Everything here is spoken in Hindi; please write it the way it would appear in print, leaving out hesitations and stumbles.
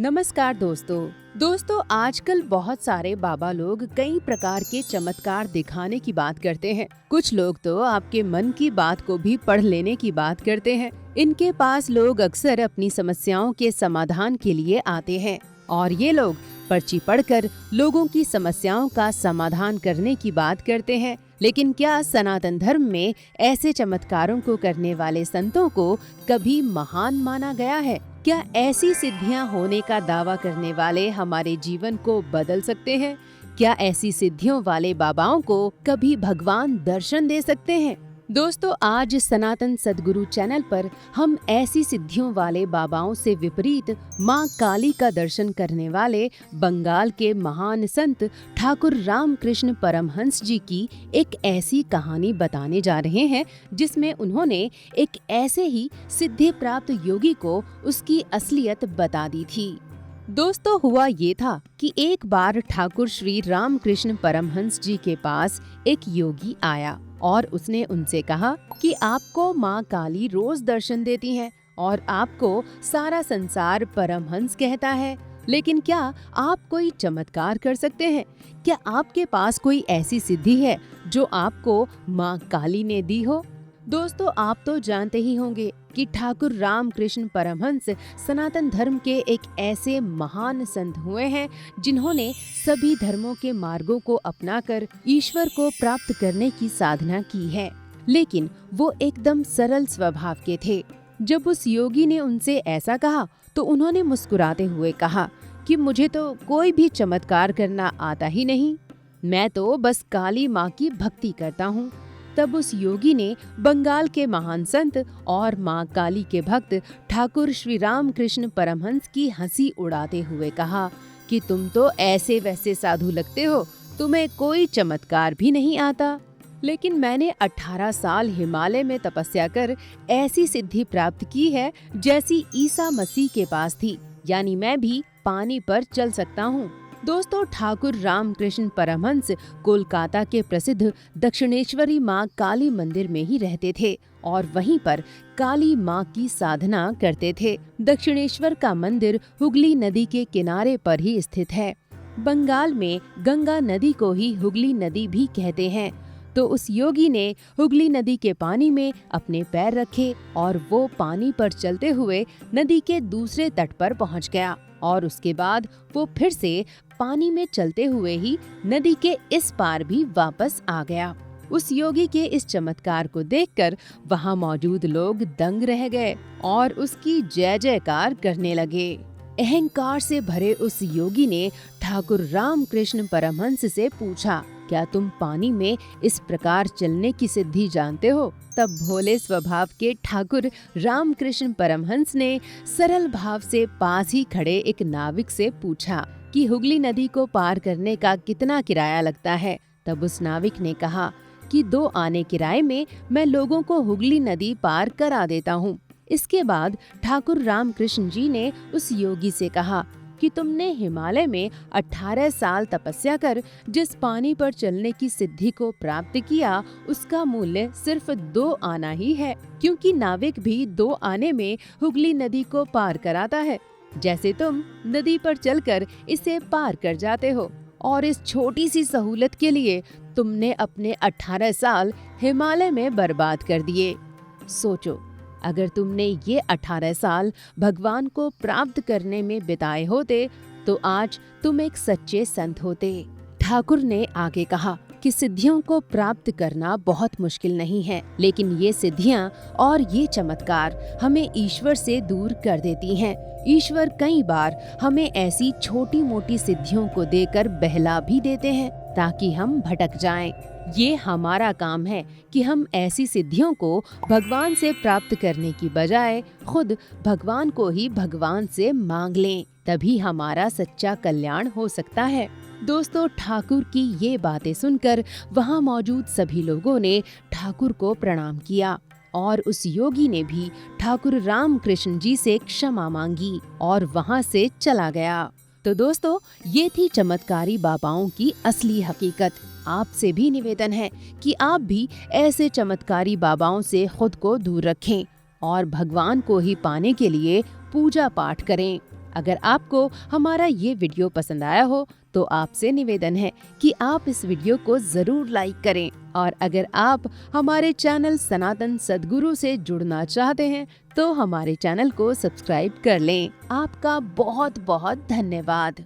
नमस्कार दोस्तों आजकल बहुत सारे बाबा लोग कई प्रकार के चमत्कार दिखाने की बात करते हैं। कुछ लोग तो आपके मन की बात को भी पढ़ लेने की बात करते हैं। इनके पास लोग अक्सर अपनी समस्याओं के समाधान के लिए आते हैं और ये लोग पर्ची पढ़कर लोगों की समस्याओं का समाधान करने की बात करते हैं। लेकिन क्या सनातन धर्म में ऐसे चमत्कारों को करने वाले संतों को कभी महान माना गया है? क्या ऐसी सिद्धियां होने का दावा करने वाले हमारे जीवन को बदल सकते हैं? क्या ऐसी सिद्धियों वाले बाबाओं को कभी भगवान दर्शन दे सकते हैं? दोस्तों, आज सनातन सदगुरु चैनल पर हम ऐसी सिद्धियों वाले बाबाओं से विपरीत माँ काली का दर्शन करने वाले बंगाल के महान संत ठाकुर रामकृष्ण परमहंस जी की एक ऐसी कहानी बताने जा रहे हैं जिसमें उन्होंने एक ऐसे ही सिद्धि प्राप्त योगी को उसकी असलियत बता दी थी। दोस्तों, हुआ ये था कि एक बार ठाकुर श्री रामकृष्ण परमहंस जी के पास एक योगी आया और उसने उनसे कहा कि आपको माँ काली रोज दर्शन देती हैं और आपको सारा संसार परमहंस कहता है, लेकिन क्या आप कोई चमत्कार कर सकते हैं? क्या आपके पास कोई ऐसी सिद्धि है जो आपको माँ काली ने दी हो? दोस्तों, आप तो जानते ही होंगे कि ठाकुर रामकृष्ण परमहंस सनातन धर्म के एक ऐसे महान संत हुए हैं जिन्होंने सभी धर्मों के मार्गों को अपनाकर ईश्वर को प्राप्त करने की साधना की है, लेकिन वो एकदम सरल स्वभाव के थे। जब उस योगी ने उनसे ऐसा कहा तो उन्होंने मुस्कुराते हुए कहा कि मुझे तो कोई भी चमत्कार करना आता ही नहीं, मैं तो बस काली माँ की भक्ति करता हूँ। तब उस योगी ने बंगाल के महान संत और माँ काली के भक्त ठाकुर श्री रामकृष्ण परमहंस की हंसी उड़ाते हुए कहा कि तुम तो ऐसे वैसे साधु लगते हो, तुम्हें कोई चमत्कार भी नहीं आता। लेकिन मैंने 18 साल हिमालय में तपस्या कर ऐसी सिद्धि प्राप्त की है जैसी ईसा मसीह के पास थी, यानी मैं भी पानी पर चल सकता हूँ। दोस्तों, ठाकुर रामकृष्ण परमहंस कोलकाता के प्रसिद्ध दक्षिणेश्वरी माँ काली मंदिर में ही रहते थे और वहीं पर काली माँ की साधना करते थे। दक्षिणेश्वर का मंदिर हुगली नदी के किनारे पर ही स्थित है। बंगाल में गंगा नदी को ही हुगली नदी भी कहते हैं। तो उस योगी ने हुगली नदी के पानी में अपने पैर रखे और वो पानी पर चलते हुए नदी के दूसरे तट पर पहुंच गया और उसके बाद वो फिर से पानी में चलते हुए ही नदी के इस पार भी वापस आ गया। उस योगी के इस चमत्कार को देखकर वहां मौजूद लोग दंग रह गए और उसकी जय जयकार करने लगे। अहंकार से भरे उस योगी ने ठाकुर रामकृष्ण परमहंस से पूछा, क्या तुम पानी में इस प्रकार चलने की सिद्धि जानते हो? तब भोले स्वभाव के ठाकुर रामकृष्ण परमहंस ने सरल भाव से पास ही खड़े एक नाविक से पूछा कि हुगली नदी को पार करने का कितना किराया लगता है? तब उस नाविक ने कहा कि 2 आने किराए में मैं लोगों को हुगली नदी पार करा देता हूँ। इसके बाद ठाकुर रामकृष्ण जी ने उस योगी से कहा कि तुमने हिमालय में 18 साल तपस्या कर जिस पानी पर चलने की सिद्धि को प्राप्त किया उसका मूल्य सिर्फ 2 आना ही है, क्योंकि नाविक भी 2 आने में हुगली नदी को पार कराता है, जैसे तुम नदी पर चलकर इसे पार कर जाते हो। और इस छोटी सी सहूलत के लिए तुमने अपने 18 साल हिमालय में बर्बाद कर दिए। सोचो, अगर तुमने ये 18 साल भगवान को प्राप्त करने में बिताए होते तो आज तुम एक सच्चे संत होते। ठाकुर ने आगे कहा कि सिद्धियों को प्राप्त करना बहुत मुश्किल नहीं है, लेकिन ये सिद्धियां और ये चमत्कार हमें ईश्वर से दूर कर देती हैं। ईश्वर कई बार हमें ऐसी छोटी मोटी सिद्धियों को देकर बहला भी देते हैं ताकि हम भटक जाएं। ये हमारा काम है कि हम ऐसी सिद्धियों को भगवान से प्राप्त करने की बजाय खुद भगवान को ही भगवान से मांग लें, तभी हमारा सच्चा कल्याण हो सकता है। दोस्तों, ठाकुर की ये बातें सुनकर वहाँ मौजूद सभी लोगों ने ठाकुर को प्रणाम किया और उस योगी ने भी ठाकुर रामकृष्ण जी से क्षमा मांगी और वहाँ से चला गया। तो दोस्तों, ये थी चमत्कारी बाबाओं की असली हकीकत। आपसे भी निवेदन है कि आप भी ऐसे चमत्कारी बाबाओं से खुद को दूर रखें और भगवान को ही पाने के लिए पूजा पाठ करें। अगर आपको हमारा ये वीडियो पसंद आया हो तो आपसे निवेदन है कि आप इस वीडियो को जरूर लाइक करें, और अगर आप हमारे चैनल सनातन सद्गुरु से जुड़ना चाहते हैं तो हमारे चैनल को सब्सक्राइब कर लें। आपका बहुत बहुत धन्यवाद।